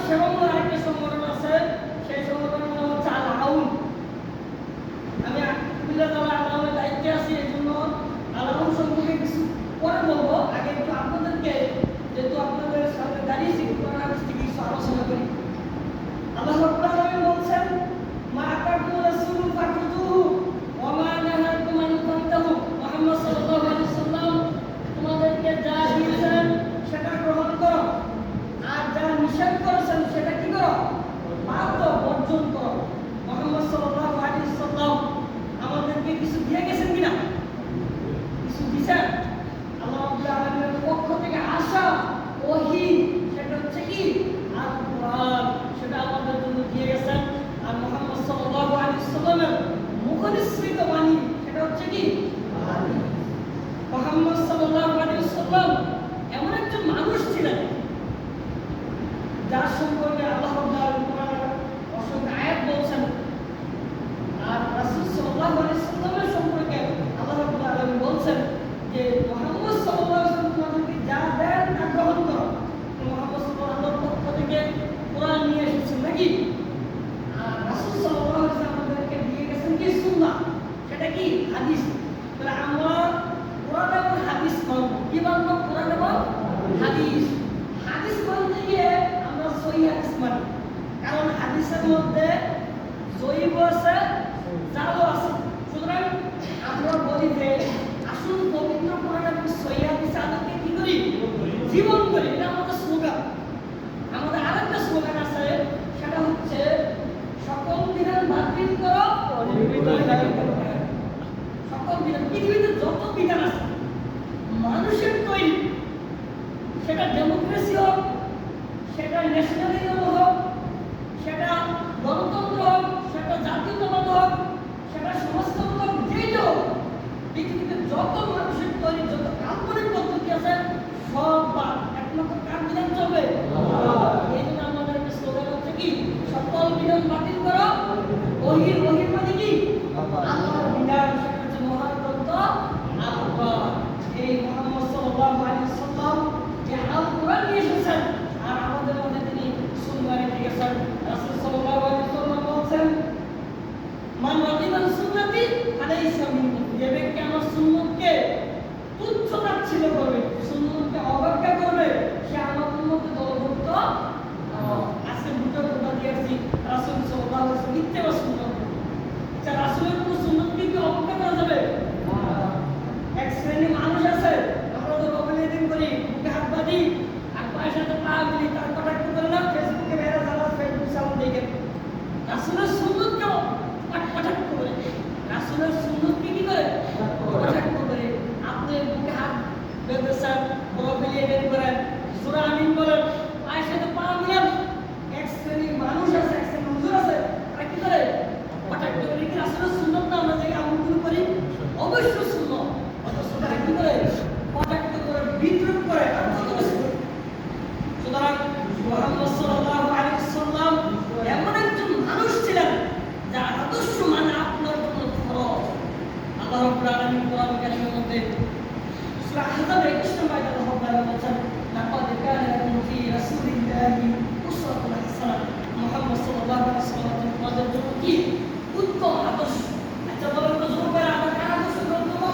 সেবামূলক আরেকটা সংগঠন আছে, সেই সংগঠনের নাম হচ্ছে আল আউন। আমি কুমিল্লা জেলা আল আউনের দায়িত্বে আছি, এই জন্য আল আউন সম্পর্কে কিছু পরে বলবো। আগে একটু আপনাদেরকে, যেহেতু আপনাদের সামনে দাঁড়িয়েছি, কোরআন হাদিস থেকে কিছু আলোচনা করি। আল্লাহ রাব্বুল আলামিন বলছেন, মা আতাকুম রাসূলু ফাখুযুহু ওয়া মা নাহাকুম আনহু ফান্তাহু। মুহাম্মদ সাল্লাল্লাহু আলাইহি ওয়াসাল্লাম তোমাদেরকে যা দিয়েছেন সেটা গ্রহণ করো, আর যা নিষেধ করেছেন সেটা কি করো? বাধ্য বর্জন করো। মুহাম্মদ সাল্লাল্লাহু আলাইহি ওয়াসাল্লাম আমাদেরকে কিছু দিয়ে গেছেন কিনা? কিছু দিয়েছেন। আল্লাহ রাব্বুল আলামিনের পক্ষ থেকে আসা ওহী, সেটা হচ্ছে কি? আল কোরআন, সেটা আমাদের জন্য দিয়ে গেছেন। আর মুহাম্মদ সাল্লাল্লাহু আলাইহি ওয়াসাল্লামের মুখনিসৃত বাণী, সেটা হচ্ছে কি? হাদিস। মুহাম্মদ সাল্লাল্লাহু আলাইহি ওয়াসাল্লাম এমন একজন মানুষ ছিলেন যার সম্পর্কে আল্লাহ রাব্বুল আলামিন কোরআনে অসংখ্য আয়াত বলছেন। আর রাসূল সাল্লাল্লাহু আলাইহি ওয়াসাল্লামের সম্পর্কে আল্লাহ রাব্বুল আলামিন বলছেন যে মুহাম্মদ সাল্লাল্লাহু আলাইহি ওয়াসাল্লাম তোমাদেরকে যা দেন তা গ্রহণ করো। মুহাম্মদ সাল্লাল্লাহু আলাইহি ওয়াসাল্লামের পক্ষ থেকে কোরআন নিয়ে এসেছেন নাকি? আর রাসূল সাল্লাল্লাহু আলাইহি ওয়াসাল্লাম আমাদেরকে দিয়ে গেছেন কি? সুন্নাহ, সেটা কি? হাদিস। তাহলে আমরা কোরআন এবং হাদিস মানব। কি মানব? কোরআন এবং হাদিস। হাদিস মানতে গিয়ে আমরা সহিহ হাদিস মানি, কারণ হাদিসের মধ্যে জয়ীব আছে, জালও আছে। সুতরাং আমরা বলি যে আসুন পবিত্র কোরআন এবং সহিহ হাদিস আলোকে কি করি? জীবন করি। এটা আমাদের স্লোগান। আমাদের আরেকটা স্লোগান আছে, সেটা হচ্ছে সকল বিধান বাতিল করো, সকল বিধান। পৃথিবীতে যত বিধান আছে মানুষের তৈরি, সেটা ডেমোক্রেসি হোক, সেটা ন্যাশনালিজম হোক, সেটা গণতন্ত্র হোক, সেটা জাতীয়তাবাদ হোক, সেটা সমাজতন্ত্র হোক, যেটা হোক, পৃথিবীতে যত মানুষের তৈরি, যত কাল্পনিক পদ্ধতি আছে, সব বা একমাত্র কার বিধান চলবে? এই জন্য আমাদের একটা স্লোগান হচ্ছে কি? সকল বিধান বাতিল করো, ওহির মানে কি? আল্লাহর বিধান, সেটা হচ্ছে মহাগ্রন্থ আল কোরআন। এই মুহাম্মদ সাল্লাল্লাহু আলাইহি ওয়াসাল্লাম যে আল কোরআন নিয়ে এসেছেন, আর আমাদের মধ্যে তিনি সুন্নাহ রেখে গেছেন। রাসূল সাল্লাল্লাহু আলাইহি ওয়াসাল্লাম বলেছেন, মান রাদিবা সুন্নতি ফালাইসা মিন্নি। যে ব্যক্তি আমার সুন্নতকে তুচ্ছ তাচ্ছিল্য করবে, সুন্নতকে অবজ্ঞা করবে, সে আমার উম্মতের দলভুক্ত নয়। আজকে দুটো কথা দিয়েছি, রাসূল সাল্লাল্লাহু আলাইহি ওয়াসাল্লাম ইত্তেবা সুন্নাত। আচ্ছা, রাসূলের কোন সুন্নতকে কি অবজ্ঞা করা যাবে? এক শ্রেণীর মানুষ আছে, আমরা তো কমিউনিটি করি, বুকে হাত বাঁধি আর পায়ের সাথে পা দিই, তার কটাক্ষ করে না, ফেসবুকে মেয়েরা যারা ফেসবুক সামনে দেখে রাসূলের সুন্নতকে কটাক্ষ করে, রাসূলের সুন্নতকে কি করে? কটাক্ষ করে। আপনি বুকে হাত বেঁধেছেন, প্রোফাইলে বের করেন, সূরা আমিন বলেন, পায়ের সাথে পা মিলান। এক শ্রেণীর মানুষ আছে, এক শ্রেণীর হুজুর আছে, তারা কি করে? কটাক্ষ করে। কি রাসূলের সুন্নত না আমরা যে আমল করি? অবশ্যই সুন্নত। অথচ তারা কি করে? কটাক্ষ করে, বিদ্রুপ করে, আর কত কিছু করে। সুতরাং মুহাম্মদ সাল্লাল্লাহু আলাইহি ওয়াসাল্লাম এমন একজন মানুষ ছিলেন যার আদর্শ মানে আপনার জন্য ফরজ। আল্লাহ রাব্বুল আলামিন কোরআন কারীমের মধ্যে সূরা আহজাবের 21 নম্বর আয়াতে আল্লাহ রাব্বুল আলামিন বলেছেন, লাকাদ কানা লাকুম ফি রাসূলিল্লাহি উসওয়াতুন হাসানাহ। মুহাম্মদ সাল্লাল্লাহু আলাইহি ওয়াসাল্লাম তোমাদের জন্য কি? উত্তম আদর্শ। আচ্ছা বলেন তো যুবকেরা, আমরা কার আদর্শ গ্রহণ করব?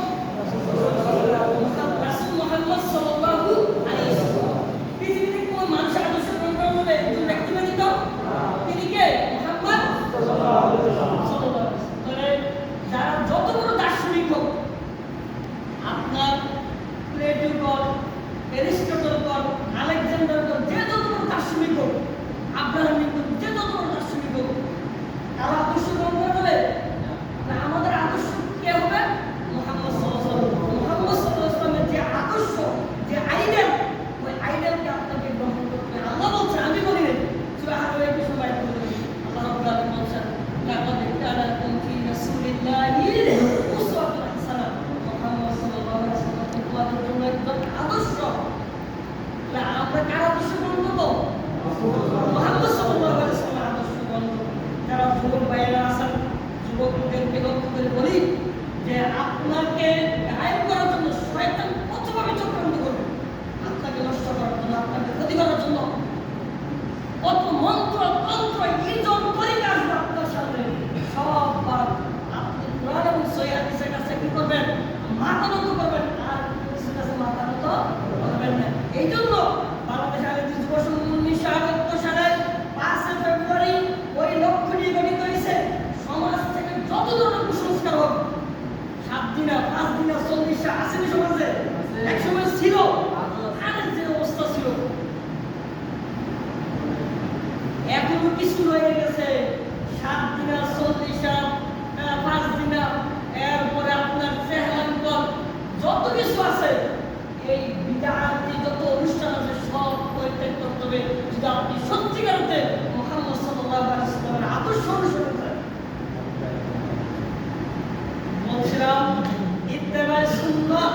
রাসূল মুহাম্মদ সাল্লাল্লাহু আলাইহি ওয়াসাল্লাম। পৃথিবীতে কোন মানুষের আদর্শ গ্রহণ করা যাবে? একজন ব্যক্তি ব্যতীত? তিনি কে? মুহাম্মদ সাল্লাল্লাহু আলাইহি ওয়াসাল্লাম। তাহলে যারা যত বড় দার্শনিক হোক, আপনার প্লেটো বল, এরিস্টটল বল, আলেকজান্ডার বল, যে যত বড় দার্শনিক হোক, আব্রাহাম লিঙ্কন, যে যত বড় দার্শনিক হোক, তারা আদর্শ গ্রহণ করা যাবে না। আমাদের আদর্শ কে হবে? মুহাম্মদ সাল্লাল্লাহু আলাইহি ওয়াসাল্লাম। মুহাম্মদ সাল্লাল্লাহু আলাইহি ওয়াসাল্লামের যে আদর্শ, যে আইডিয়াল, ওই আইডিয়ালকে আপনাকে গ্রহণ করতে হবে। আল্লাহ বলছেন, আমি বলি না, সূরা আহজাবের 21 নম্বর আয়াতে আল্লাহ রাব্বুল আলামিন বলছেন, লাকাদ কানা লাকুম ফি রাসূলিল্লাহি উসওয়াতুন হাসানাহ। মুহাম্মদ সাল্লাল্লাহু আলাইহি ওয়াসাল্লাম তোমাদের জন্য একজন আদর্শ। তাহলে আমরা কার আদর্শ গ্রহণ করব? মুহাম্মদ সাল্লাল্লাহু আলাইহি ওয়াসাল্লামের আদর্শ গ্রহণ করব। যারা যুবক ভাইয়েরা আছেন, যুবকদেরকে লক্ষ্য করে বলি যে আপনাকে গায়েব করার জন্য শয়তান কতভাবে চক্রান্ত করবে, আপনাকে নষ্ট করার জন্য, আপনাকে ক্ষতি করার জন্য কত সমস্যা আছে না সমাজে? একসময় ছিল, আর যে অবস্থা ছিল এখনো কিছু রয়ে গেছে। 7 দিনা 40 5 দিনা, এরপরে আপনার চেহারাঙ্কন যত কিছু আছে, এই বিদাতি যত অনুষ্ঠান আছে সব পরিত্যাগ করতে হবে যদি আপনি সত্যিকার অর্থে মুহাম্মদ সাল্লাল্লাহু আলাইহি ওয়াসাল্লামের আদর্শ অনুসরণ করেন। বলছিলাম ইত্তেবায়ে সুন্নাহ,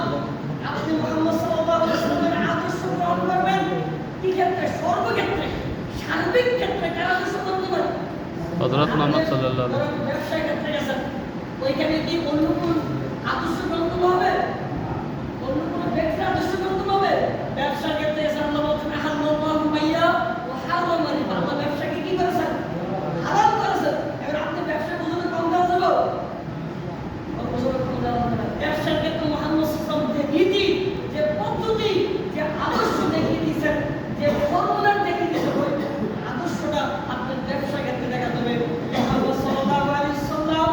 আপনি মুহাম্মদ সাল্লাল্লাহু আলাইহি ওয়াসাল্লামের আদর্শ গ্রহণ করবেন। কি ক্ষেত্রে? সর্বক্ষেত্রে, সার্বিক ক্ষেত্রে কার আদর্শ গ্রহণ করবেন? হযরত মুহাম্মদ সাল্লাল্লাহু আলাইহি ওয়াসাল্লাম। ব্যবসায় ক্ষেত্রে গেছেন, ওইখানে কি অন্য কোন আদর্শ গ্রহণ হবে? অন্য কোন ব্যক্তির আদর্শ গ্রহণ হবে? ব্যবসার ক্ষেত্রে গেছেন, আল্লাহ বলছেন আহাল্লাহু বাইয়া ওয়া হারামা রিবা। আল্লাহ ব্যবসাকে কি করেছেন? হারাম করেছেন। এবার আপনি ব্যবসা বুঝলে কম দেওয়া যাবে? ব্যবসার ক্ষেত্রে মুহাম্মদ সাল্লাল্লাহু আলাইহি ওয়াসাল্লাম যে নীতি, যে পদ্ধতি, যে আদর্শ দেখিয়ে দিয়েছেন, যে ফর্মুলা দেখিয়ে দিয়েছেন, ওই আদর্শটা আপনার ব্যবসা ক্ষেত্রে দেখাতে হবে। মুহাম্মদ সাল্লাল্লাহু আলাইহি ওয়াসাল্লাম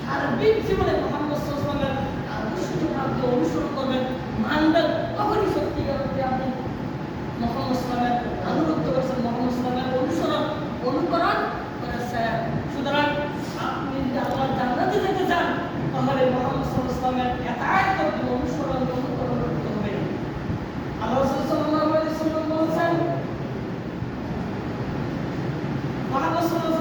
সার্বিক জীবনে মুহাম্মদ সাল্লাল্লাহু আলাইহি ওয়াসাল্লামের আদর্শকে আপনি অনুসরণ করবেন, মানবেন, তখনই সত্যিকার অর্থে আপনি মুহাম্মদ সাল্লাল্লাহু আলাইহি ওয়াসাল্লামের আনুগত্য করেছেন, মুহাম্মদ সাল্লাল্লাহু আলাইহি ওয়াসাল্লামের অনুকরণ করেছেন। সুতরাং আপনি যদি আল্লাহর জান্নাতে যেতে চান, তাহলে মুহাম্মদ সাল্লাল্লাহু আলাইহি ওয়াসাল্লামের এতাআত করতে হবে, অনুসরণ অনুকরণ করতে হবে। আল্লাহ রাসূল সাল্লাল্লাহু আলাইহি ওয়াসাল্লাম বলেছেন, মুহাম্মদ সাল্লাল্লাহু